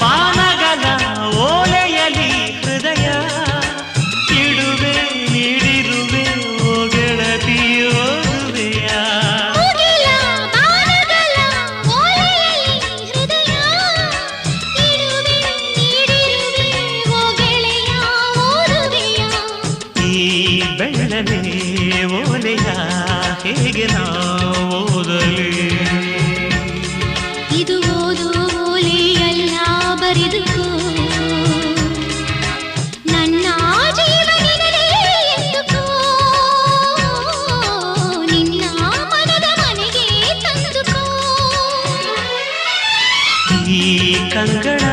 ಬಾನಗಲ ಓಲೆಯಲಿ ಹೃದಯ ಇಡುವೆ ನೀಡಿರುವೆ ಓ ಗೆಳತಿ ಓದುವೆಯ ಈ ಬೆಳ್ಳನೆ ಓಲೆಯ ಹೇಗೆ ನಾ ಓದಲಿ ಇದು ಓದು ಓಲೆಯಲ್ಲ ಬರೆದುಕೋ ನನ್ನ ಜೀವನದಲ್ಲಿ ಎಂದುಕೋ ನಿನ್ನ ಮನದ ಮನೆಗೆ ತಂದುಕೋ ಈ ಕಂಗಳ